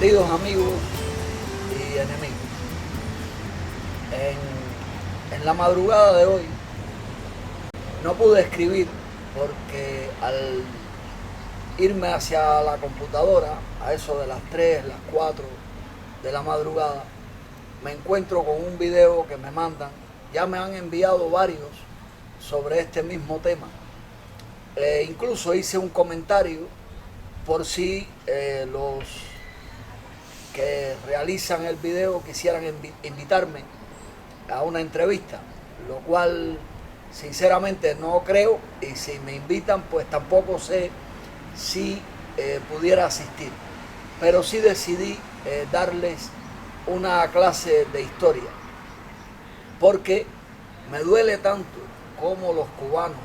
Queridos amigos y enemigos, en la madrugada de hoy no pude escribir porque al irme hacia la computadora, a eso de las 3, las 4 de la madrugada, me encuentro con un video que me mandan. Ya me han enviado varios sobre este mismo tema. Incluso hice un comentario por si los que realizan el video quisieran invitarme a una entrevista, lo cual sinceramente no creo, y si me invitan pues tampoco sé si pudiera asistir, pero sí decidí darles una clase de historia, porque me duele tanto como los cubanos,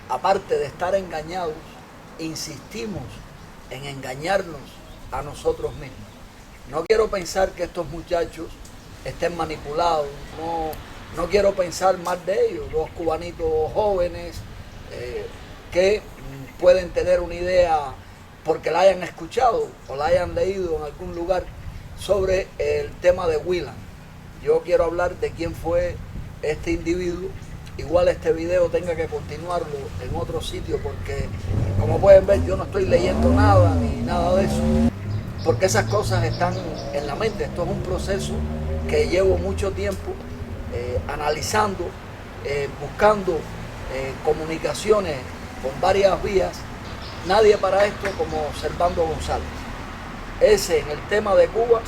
aparte de estar engañados, insistimos en engañarnos a nosotros mismos. No quiero pensar que estos muchachos estén manipulados, no quiero pensar mal de ellos, dos cubanitos jóvenes que pueden tener una idea porque la hayan escuchado o la hayan leído en algún lugar sobre el tema de Willan. Yo quiero hablar de quién fue este individuo. Igual este video tenga que continuarlo en otro sitio porque, como pueden ver, yo no estoy leyendo nada ni nada de eso, porque esas cosas están en la mente. Esto es un proceso que llevo mucho tiempo analizando, buscando comunicaciones con varias vías. Nadie para esto como Servando González. Ese en el tema de Cuba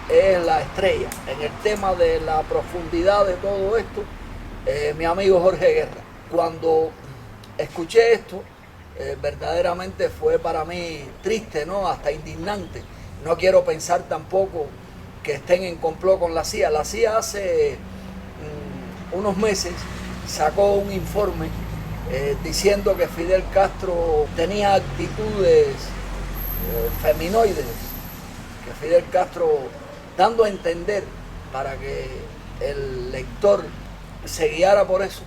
es la estrella. En el tema de la profundidad de todo esto, mi amigo Jorge Guerra. Cuando escuché esto, verdaderamente fue para mí triste, ¿no? Hasta indignante. No quiero pensar tampoco que estén en complot con la CIA. La CIA hace unos meses sacó un informe diciendo que Fidel Castro tenía actitudes feminoides, que Fidel Castro, dando a entender para que el lector se guiara por eso,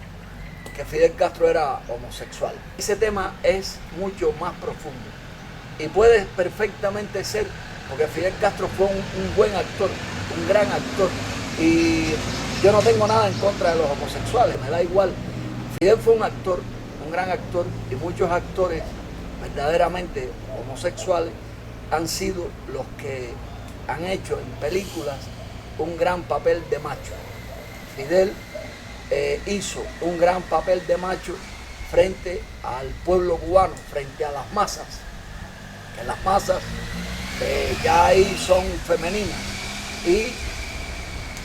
que Fidel Castro era homosexual. Ese tema es mucho más profundo y puede perfectamente ser, porque Fidel Castro fue un buen actor, un gran actor, y yo no tengo nada en contra de los homosexuales, me da igual. Fidel fue un actor, un gran actor, y muchos actores verdaderamente homosexuales han sido los que han hecho en películas un gran papel de macho. Fidel hizo un gran papel de macho frente al pueblo cubano, frente a las masas, que las masas ya ahí son femeninas y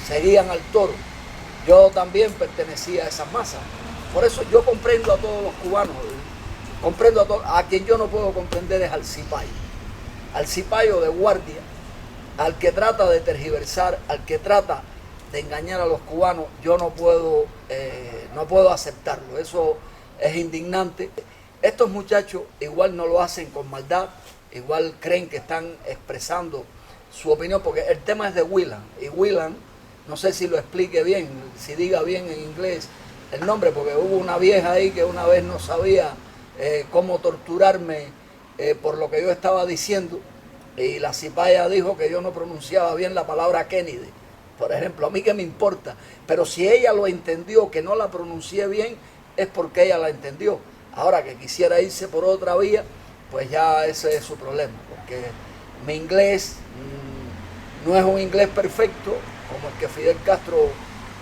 seguían al toro. Yo también pertenecía a esas masas, por eso yo comprendo a todos los cubanos, comprendo a todos. A quien yo no puedo comprender es al cipayo de guardia, al que trata de tergiversar, al que trata de engañar a los cubanos. Yo no puedo aceptarlo. Eso es indignante. Estos muchachos igual no lo hacen con maldad, igual creen que están expresando su opinión, porque el tema es de Willan, y Willan, no sé si lo explique bien, si diga bien en inglés el nombre, porque hubo una vieja ahí que una vez no sabía cómo torturarme por lo que yo estaba diciendo, y la cipaya dijo que yo no pronunciaba bien la palabra Kennedy. Por ejemplo, a mí qué me importa, pero si ella lo entendió, que no la pronuncié bien, es porque ella la entendió. Ahora que quisiera irse por otra vía, pues ya ese es su problema, porque mi inglés no es un inglés perfecto, como el que Fidel Castro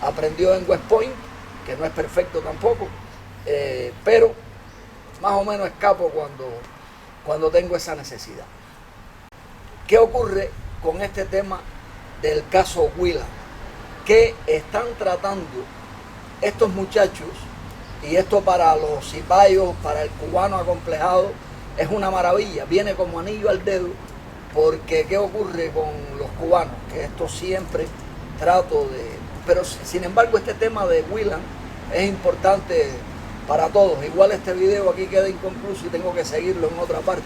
aprendió en West Point, que no es perfecto tampoco, pero más o menos escapo cuando tengo esa necesidad. ¿Qué ocurre con este tema del caso Willan? Que están tratando estos muchachos, y esto para los cipayos, para el cubano acomplejado, es una maravilla, viene como anillo al dedo, porque ¿qué ocurre con los cubanos? Que esto siempre trato de... Pero sin embargo este tema de Willan es importante para todos. Igual este video aquí queda inconcluso y tengo que seguirlo en otra parte,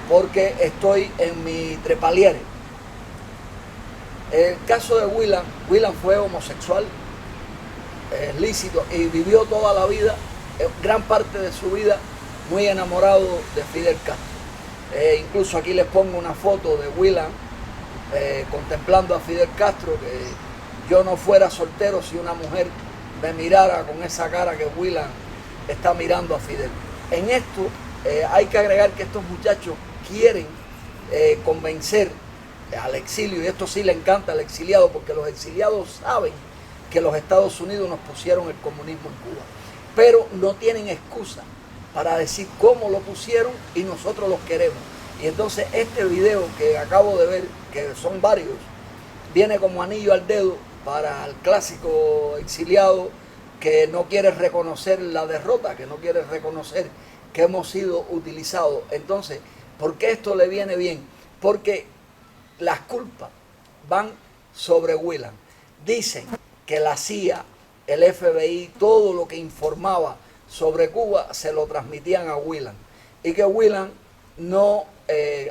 porque estoy en mi trepaliere. El caso de Willan fue homosexual, es lícito, y vivió toda la vida, gran parte de su vida, muy enamorado de Fidel Castro. Incluso aquí les pongo una foto de Whelan contemplando a Fidel Castro, que yo no fuera soltero si una mujer me mirara con esa cara que Whelan está mirando a Fidel. En esto hay que agregar que estos muchachos quieren convencer al exilio, y esto sí le encanta al exiliado, porque los exiliados saben que los Estados Unidos nos pusieron el comunismo en Cuba, pero no tienen excusa para decir cómo lo pusieron y nosotros los queremos. Y entonces este video que acabo de ver, que son varios, viene como anillo al dedo para el clásico exiliado que no quiere reconocer la derrota, que no quiere reconocer que hemos sido utilizados. Entonces, ¿por qué esto le viene bien? Porque las culpas van sobre Whelan. Dicen que la CIA, el FBI, todo lo que informaba sobre Cuba se lo transmitían a Whelan. Y que Whelan no...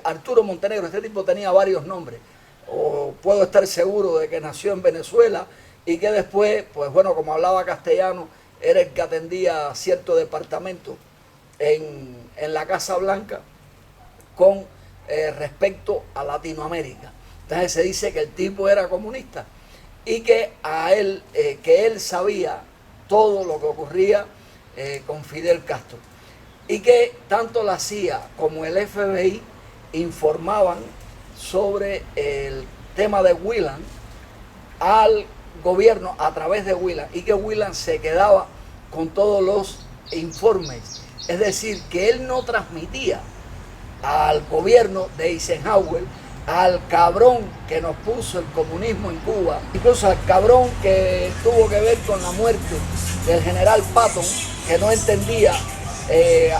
Arturo Montenegro, este tipo tenía varios nombres. O puedo estar seguro de que nació en Venezuela y que después, pues bueno, como hablaba castellano, era el que atendía cierto departamento en la Casa Blanca con respecto a Latinoamérica. Entonces se dice que el tipo era comunista y que él sabía todo lo que ocurría con Fidel Castro, y que tanto la CIA como el FBI informaban sobre el tema de Whelan al gobierno a través de Whelan, y que Whelan se quedaba con todos los informes. Es decir, que él no transmitía al gobierno de Eisenhower, al cabrón que nos puso el comunismo en Cuba, incluso al cabrón que tuvo que ver con la muerte del general Patton, que no entendía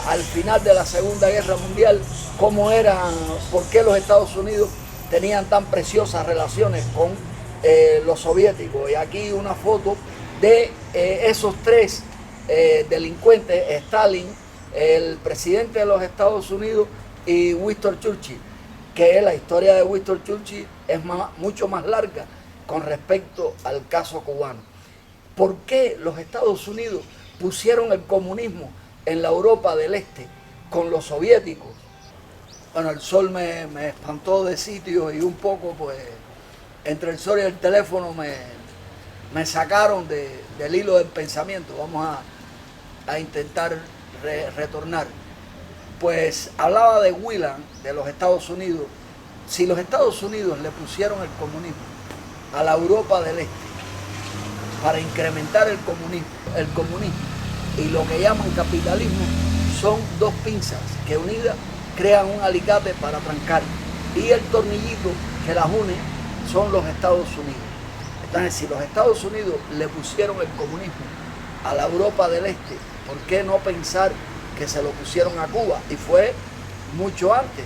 al final de la Segunda Guerra Mundial cómo era, por qué los Estados Unidos tenían tan preciosas relaciones con los soviéticos. Y aquí una foto de esos tres delincuentes: Stalin, el presidente de los Estados Unidos, y Winston Churchill, que la historia de Winston Churchill es mucho más larga con respecto al caso cubano. ¿Por qué los Estados Unidos pusieron el comunismo en la Europa del Este con los soviéticos? Bueno, el sol me espantó de sitio y un poco, pues, entre el sol y el teléfono me sacaron del hilo del pensamiento. Vamos a intentar retornar. Pues hablaba de Whelan, de los Estados Unidos. Si los Estados Unidos le pusieron el comunismo a la Europa del Este para incrementar el comunismo y lo que llaman capitalismo, son dos pinzas que unidas crean un alicate para trancar, y el tornillito que las une son los Estados Unidos. Entonces, si los Estados Unidos le pusieron el comunismo a la Europa del Este, ¿por qué no pensar que se lo pusieron a Cuba? Y fue mucho antes.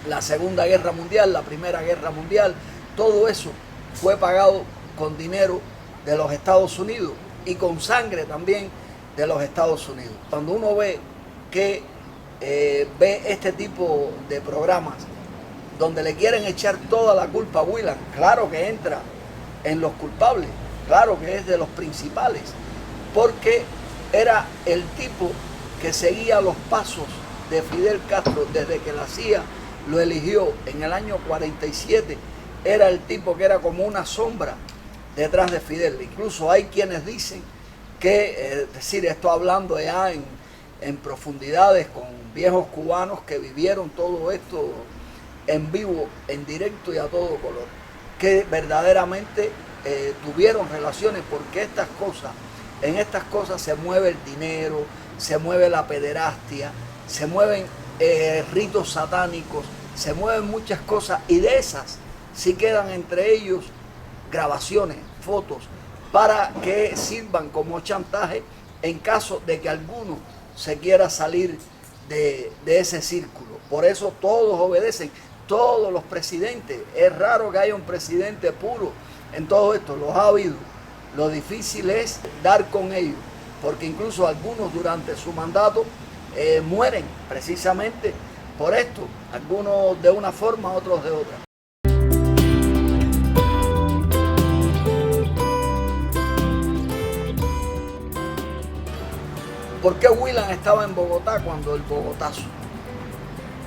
La Segunda Guerra Mundial, la Primera Guerra Mundial, todo eso fue pagado con dinero de los Estados Unidos y con sangre también de los Estados Unidos. Cuando uno ve este tipo de programas donde le quieren echar toda la culpa a Whelan, claro que entra en los culpables, claro que es de los principales, porque era el tipo que seguía los pasos de Fidel Castro desde que la CIA lo eligió en el año 47. Era el tipo que era como una sombra detrás de Fidel. Incluso hay quienes dicen que, es decir, esto hablando ya en profundidades con viejos cubanos que vivieron todo esto en vivo, en directo y a todo color, que verdaderamente tuvieron relaciones, porque en estas cosas se mueve el dinero, se mueve la pederastia, se mueven ritos satánicos, se mueven muchas cosas, y de esas sí quedan entre ellos grabaciones, fotos, para que sirvan como chantaje en caso de que alguno se quiera salir de ese círculo. Por eso todos obedecen, todos los presidentes. Es raro que haya un presidente puro en todo esto, los ha habido. Lo difícil es dar con ellos, porque incluso algunos durante su mandato mueren precisamente por esto, algunos de una forma, otros de otra. ¿Por qué Whelan estaba en Bogotá cuando el Bogotazo?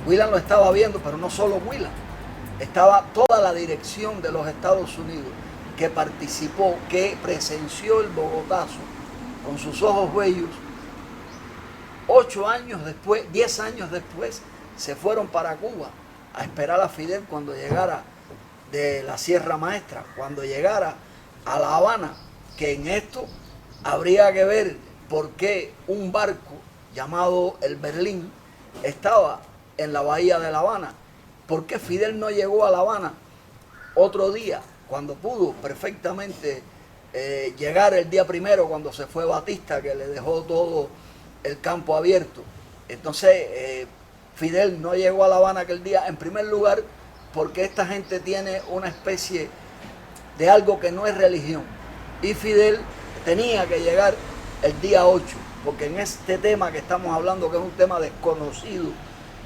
Whelan lo estaba viendo, pero no solo Whelan, estaba toda la dirección de los Estados Unidos que participó, que presenció el Bogotazo con sus ojos bellos. 8 años después, 10 años después, se fueron para Cuba a esperar a Fidel cuando llegara de la Sierra Maestra, cuando llegara a La Habana, que en esto habría que ver por qué un barco llamado el Berlín estaba en la bahía de La Habana. ¿Por qué Fidel no llegó a La Habana otro día, cuando pudo perfectamente llegar el día primero, cuando se fue Batista, que le dejó todo el campo abierto? Entonces, Fidel no llegó a La Habana aquel día, en primer lugar, porque esta gente tiene una especie de algo que no es religión. Y Fidel tenía que llegar el día 8, porque en este tema que estamos hablando, que es un tema desconocido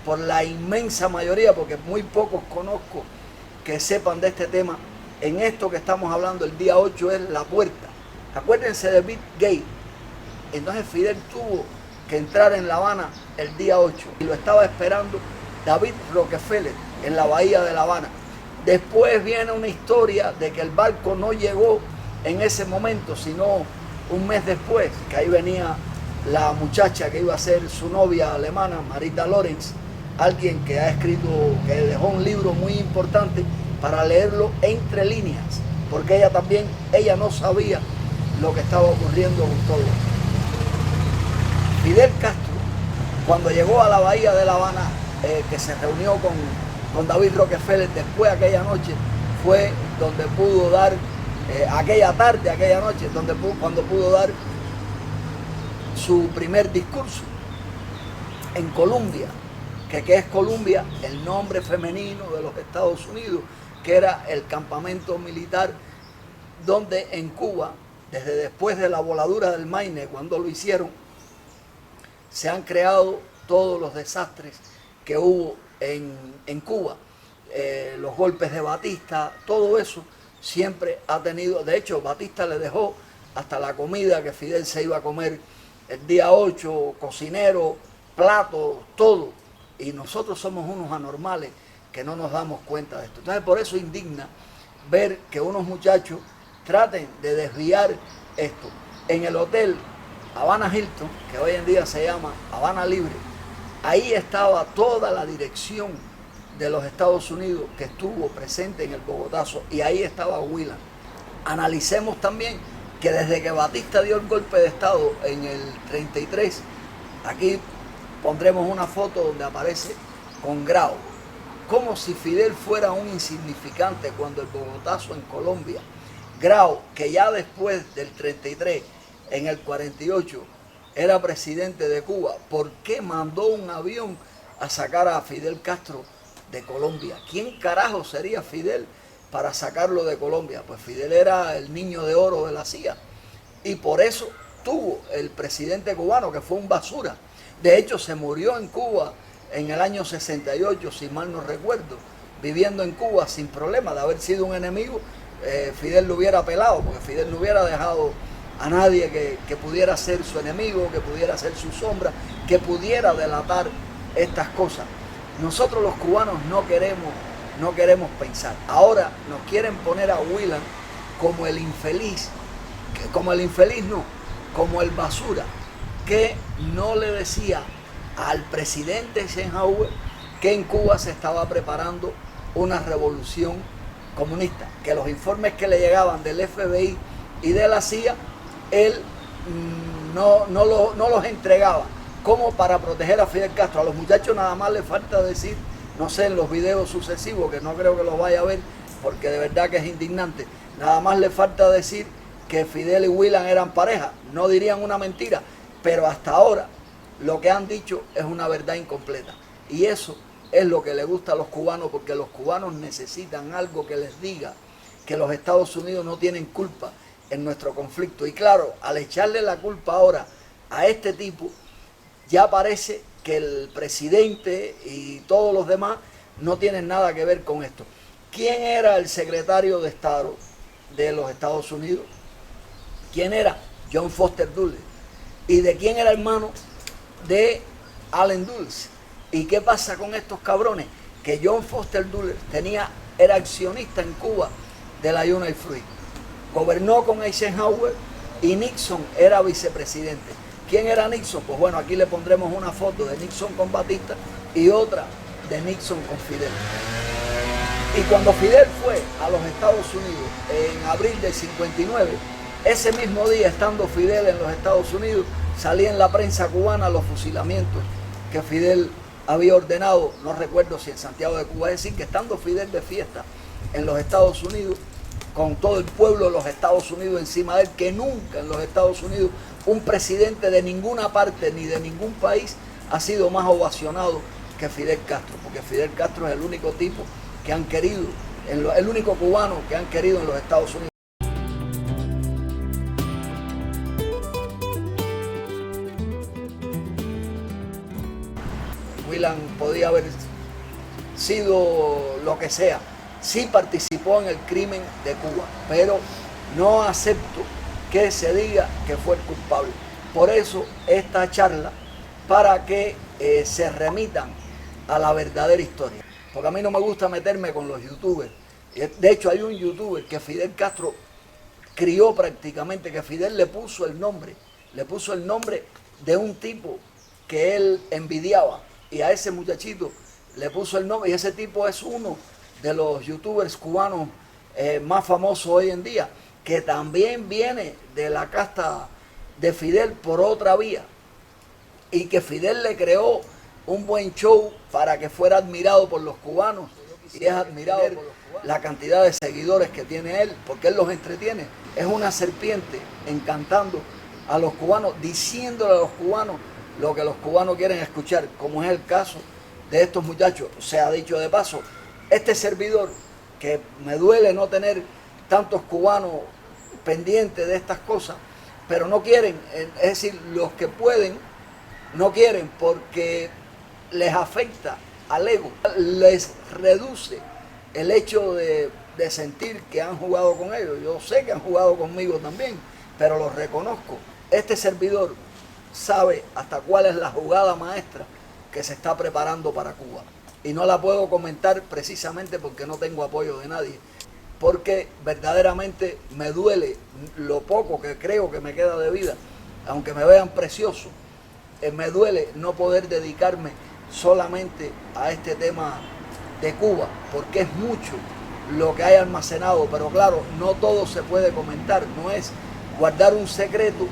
por la inmensa mayoría, porque muy pocos conozco que sepan de este tema, en esto que estamos hablando, el día 8 es la puerta. Acuérdense de Big Gate. Entonces Fidel tuvo que entrar en La Habana el día 8 y lo estaba esperando David Rockefeller en la bahía de La Habana. Después viene una historia de que el barco no llegó en ese momento, sino un mes después, que ahí venía la muchacha que iba a ser su novia alemana, Marita Lorenz, alguien que ha escrito, que dejó un libro muy importante para leerlo entre líneas, porque ella también, ella no sabía lo que estaba ocurriendo con todo. Fidel Castro, cuando llegó a la bahía de La Habana, que se reunió con David Rockefeller después de aquella noche, fue donde pudo dar, aquella tarde, aquella noche, cuando pudo dar su primer discurso en Columbia, que es Columbia, el nombre femenino de los Estados Unidos, que era el campamento militar donde en Cuba, desde después de la voladura del Maine, cuando lo hicieron, se han creado todos los desastres que hubo en Cuba. Los golpes de Batista, todo eso siempre ha tenido. De hecho, Batista le dejó hasta la comida que Fidel se iba a comer el día 8, cocinero, plato, todo. Y nosotros somos unos anormales que no nos damos cuenta de esto. Entonces, por eso indigna ver que unos muchachos traten de desviar esto. En el hotel Habana Hilton, que hoy en día se llama Habana Libre, ahí estaba toda la dirección de los Estados Unidos que estuvo presente en el Bogotazo, y ahí estaba Whelan. Analicemos también que desde que Batista dio el golpe de Estado en el 33, aquí pondremos una foto donde aparece con Grau, como si Fidel fuera un insignificante cuando el Bogotazo en Colombia. Grau, que ya después del 33, en el 48, era presidente de Cuba, ¿por qué mandó un avión a sacar a Fidel Castro de Colombia? ¿Quién carajo sería Fidel para sacarlo de Colombia? Pues Fidel era el niño de oro de la CIA, y por eso tuvo el presidente cubano, que fue un basura. De hecho, se murió en Cuba en el año 68, si mal no recuerdo, viviendo en Cuba sin problema. De haber sido un enemigo, Fidel lo hubiera pelado, porque Fidel no hubiera dejado a nadie que pudiera ser su enemigo, que pudiera ser su sombra, que pudiera delatar estas cosas. Nosotros los cubanos no queremos pensar. Ahora nos quieren poner a Whelan como el infeliz, como el basura, que no le decía al presidente Eisenhower que en Cuba se estaba preparando una revolución comunista, que los informes que le llegaban del FBI y de la CIA, él no los entregaba como para proteger a Fidel Castro. A los muchachos nada más les falta decir, no sé, en los videos sucesivos, que no creo que los vaya a ver porque de verdad que es indignante, nada más le falta decir que Fidel y Whelan eran pareja. No dirían una mentira, pero hasta ahora lo que han dicho es una verdad incompleta, y eso es lo que le gusta a los cubanos, porque los cubanos necesitan algo que les diga que los Estados Unidos no tienen culpa en nuestro conflicto. Y claro, al echarle la culpa ahora a este tipo, ya parece que el presidente y todos los demás no tienen nada que ver con esto. ¿Quién era el secretario de Estado de los Estados Unidos? ¿Quién era? John Foster Dulles. ¿Y de quién era hermano? De Allen Dulles. ¿Y qué pasa con estos cabrones? Que John Foster Dulles era accionista en Cuba de la United Fruit. Gobernó con Eisenhower y Nixon era vicepresidente. ¿Quién era Nixon? Pues bueno, aquí le pondremos una foto de Nixon con Batista y otra de Nixon con Fidel. Y cuando Fidel fue a los Estados Unidos en abril del 59, ese mismo día, estando Fidel en los Estados Unidos, salía en la prensa cubana los fusilamientos que Fidel había ordenado, no recuerdo si en Santiago de Cuba, es decir, que estando Fidel de fiesta en los Estados Unidos, con todo el pueblo de los Estados Unidos encima de él, que nunca en los Estados Unidos un presidente de ninguna parte ni de ningún país ha sido más ovacionado que Fidel Castro, porque Fidel Castro es el único tipo que han querido, el único cubano que han querido en los Estados Unidos. Whelan podía haber sido lo que sea, sí participó en el crimen de Cuba, pero no acepto que se diga que fue el culpable. Por eso esta charla, para que se remitan a la verdadera historia. Porque a mí no me gusta meterme con los youtubers. De hecho hay un youtuber que Fidel Castro crió prácticamente, que Fidel le puso el nombre de un tipo que él envidiaba. Y a ese muchachito le puso el nombre, y ese tipo es uno de los youtubers cubanos más famosos hoy en día, que también viene de la casta de Fidel por otra vía, y que Fidel le creó un buen show para que fuera admirado por los cubanos, y es admirado por la cantidad de seguidores que tiene él, porque él los entretiene. Es una serpiente encantando a los cubanos, diciéndole a los cubanos lo que los cubanos quieren escuchar, como es el caso de estos muchachos. Se ha dicho de paso, este servidor, que me duele no tener tantos cubanos pendientes de estas cosas, pero no quieren, es decir, los que pueden, no quieren porque les afecta al ego, les reduce el hecho de sentir que han jugado con ellos. Yo sé que han jugado conmigo también, pero los reconozco. Este servidor sabe hasta cuál es la jugada maestra que se está preparando para Cuba. Y no la puedo comentar precisamente porque no tengo apoyo de nadie, porque verdaderamente me duele lo poco que creo que me queda de vida, aunque me vean precioso, me duele no poder dedicarme solamente a este tema de Cuba, porque es mucho lo que hay almacenado, pero claro, no todo se puede comentar, no es guardar un secreto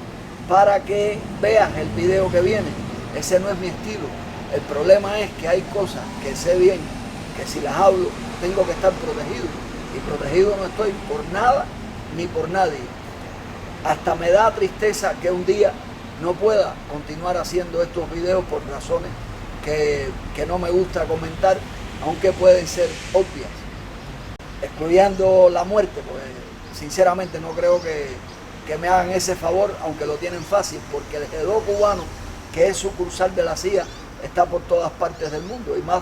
para que veas el video que viene. Ese no es mi estilo. El problema es que hay cosas que sé bien, que si las hablo tengo que estar protegido, y protegido no estoy por nada ni por nadie. Hasta me da tristeza que un día no pueda continuar haciendo estos videos por razones que no me gusta comentar, aunque pueden ser obvias, excluyendo la muerte, pues sinceramente no creo que me hagan ese favor, aunque lo tienen fácil, porque el G2 cubano, que es sucursal de la CIA, está por todas partes del mundo, y más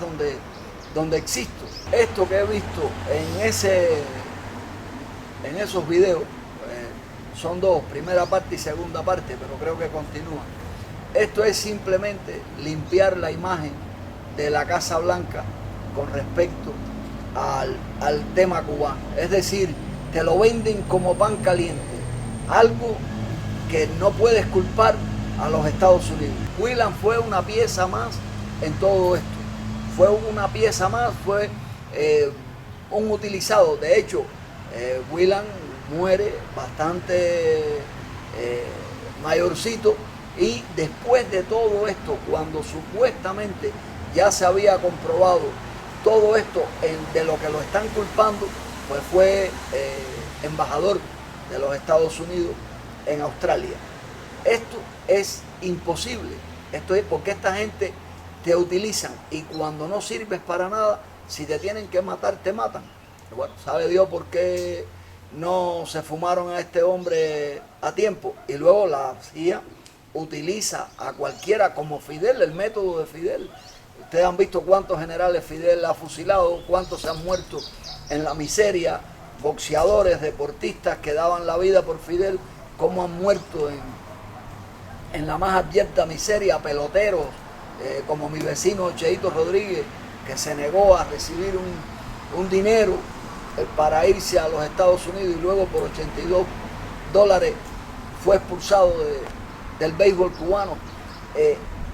donde existo. Esto que he visto en esos videos, son dos, primera parte y segunda parte, pero creo que continúan. Esto es simplemente limpiar la imagen de la Casa Blanca con respecto al tema cubano. Es decir, te lo venden como pan caliente, algo que no puedes culpar a los Estados Unidos. Whelan fue una pieza más en todo esto. Fue una pieza más, fue un utilizado. De hecho, Whelan muere bastante mayorcito, y después de todo esto, cuando supuestamente ya se había comprobado todo esto de lo que lo están culpando, pues fue embajador de los Estados Unidos en Australia. Esto es imposible, esto es porque esta gente te utilizan, y cuando no sirves para nada, si te tienen que matar, te matan. Bueno, sabe Dios por qué no se fumaron a este hombre a tiempo, y luego la CIA utiliza a cualquiera como Fidel, el método de Fidel. Ustedes han visto cuántos generales Fidel ha fusilado, cuántos se han muerto en la miseria, boxeadores, deportistas que daban la vida por Fidel, cómo han muerto en la más abyecta miseria, peloteros, como mi vecino Cheito Rodríguez, que se negó a recibir un dinero para irse a los Estados Unidos y luego por $82 fue expulsado del béisbol cubano.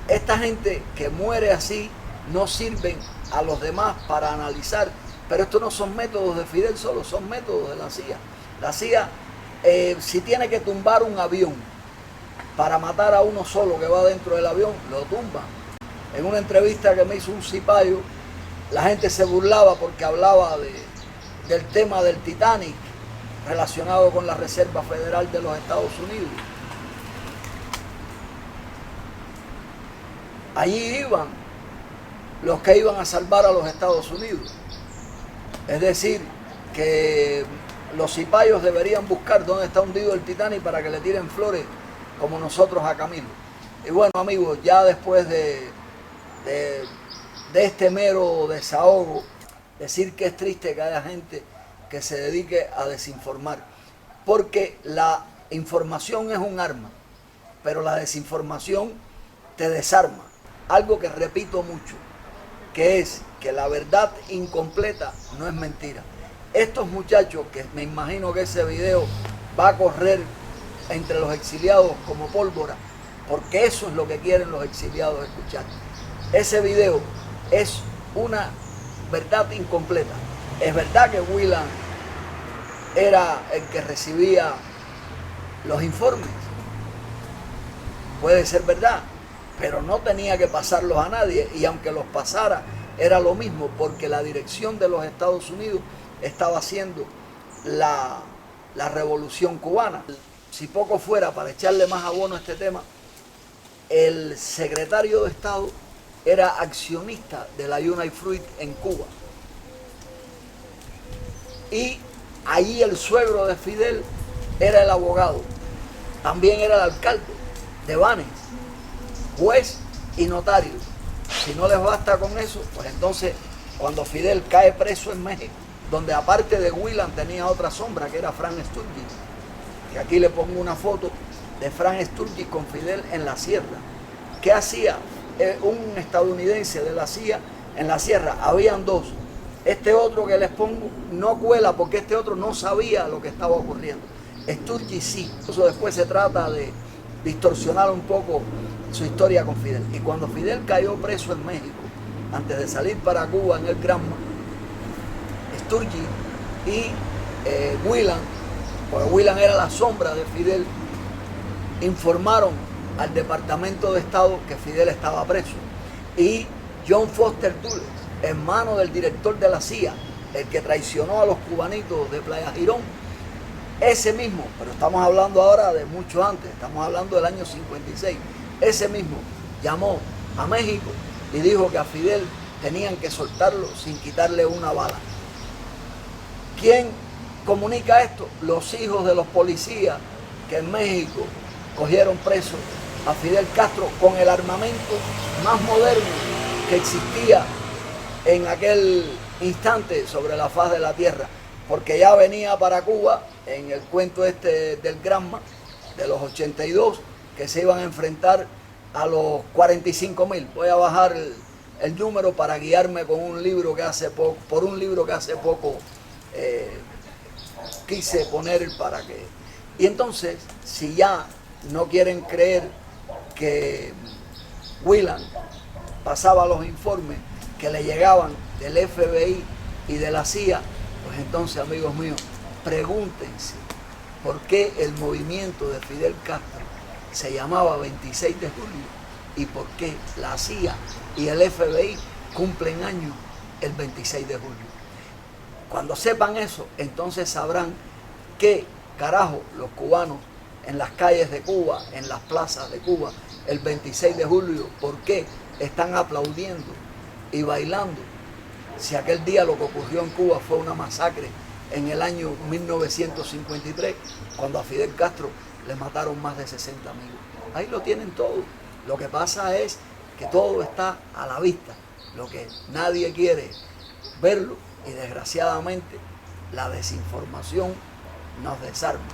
Esta gente que muere así no sirven a los demás para analizar, pero estos no son métodos de Fidel solo, son métodos de la CIA. La CIA, si tiene que tumbar un avión para matar a uno solo que va dentro del avión, lo tumba. En una entrevista que me hizo un cipayo, la gente se burlaba porque hablaba del tema del Titanic relacionado con la Reserva Federal de los Estados Unidos. Allí iban los que iban a salvar a los Estados Unidos. Es decir, que los cipayos deberían buscar dónde está hundido el Titanic para que le tiren flores como nosotros a Camilo. Y bueno, amigos, ya después de este mero desahogo, decir que es triste que haya gente que se dedique a desinformar, porque la información es un arma, pero la desinformación te desarma. Algo que repito mucho, que es que la verdad incompleta no es mentira. Estos muchachos, que me imagino que ese video va a correr entre los exiliados como pólvora, porque eso es lo que quieren los exiliados escuchar. Ese video es una verdad incompleta. Es verdad que Whelan era el que recibía los informes. Puede ser verdad, pero no tenía que pasarlos a nadie, y aunque los pasara era lo mismo, porque la dirección de los Estados Unidos estaba haciendo la revolución cubana. Si poco fuera, para echarle más abono a este tema, el secretario de Estado era accionista de la United Fruit en Cuba. Y allí el suegro de Fidel era el abogado, también era el alcalde de Banes, juez y notario. Si no les basta con eso, pues entonces cuando Fidel cae preso en México, donde aparte de Whelan tenía otra sombra, que era Frank Sturgis, que aquí le pongo una foto de Frank Sturgis con Fidel en la sierra. ¿Qué hacía un estadounidense de la CIA en la sierra? Habían dos. Este otro que les pongo no cuela porque este otro no sabía lo que estaba ocurriendo. Sturgis sí. Eso después se trata de distorsionar un poco su historia con Fidel. Y cuando Fidel cayó preso en México, antes de salir para Cuba en el Granma, Sturgis y Whelan, porque Whelan era la sombra de Fidel, informaron al Departamento de Estado que Fidel estaba preso. Y John Foster Dulles, hermano del director de la CIA, el que traicionó a los cubanitos de Playa Girón, ese mismo, pero estamos hablando ahora de mucho antes, estamos hablando del año 56, ese mismo llamó a México y dijo que a Fidel tenían que soltarlo sin quitarle una bala. ¿Quién comunica esto? Los hijos de los policías que en México cogieron preso a Fidel Castro con el armamento más moderno que existía en aquel instante sobre la faz de la tierra, porque ya venía para Cuba en el cuento este del Granma de los 82, que se iban a enfrentar a los 45.000. Voy a bajar el número para guiarme con un libro que hace poco, por un libro que hace poco quise poner para que... Y entonces, si ya no quieren creer que Whelan pasaba los informes que le llegaban del FBI y de la CIA, pues entonces, amigos míos, pregúntense por qué el movimiento de Fidel Castro se llamaba 26 de julio y por qué la CIA y el FBI cumplen años el 26 de julio. Cuando sepan eso, entonces sabrán que, carajo, los cubanos en las calles de Cuba, en las plazas de Cuba, el 26 de julio, ¿por qué están aplaudiendo y bailando? Si aquel día lo que ocurrió en Cuba fue una masacre en el año 1953, cuando a Fidel Castro le mataron más de 60 amigos. Ahí lo tienen todo. Lo que pasa es que todo está a la vista. Lo que nadie quiere verlo, y desgraciadamente la desinformación nos desarma.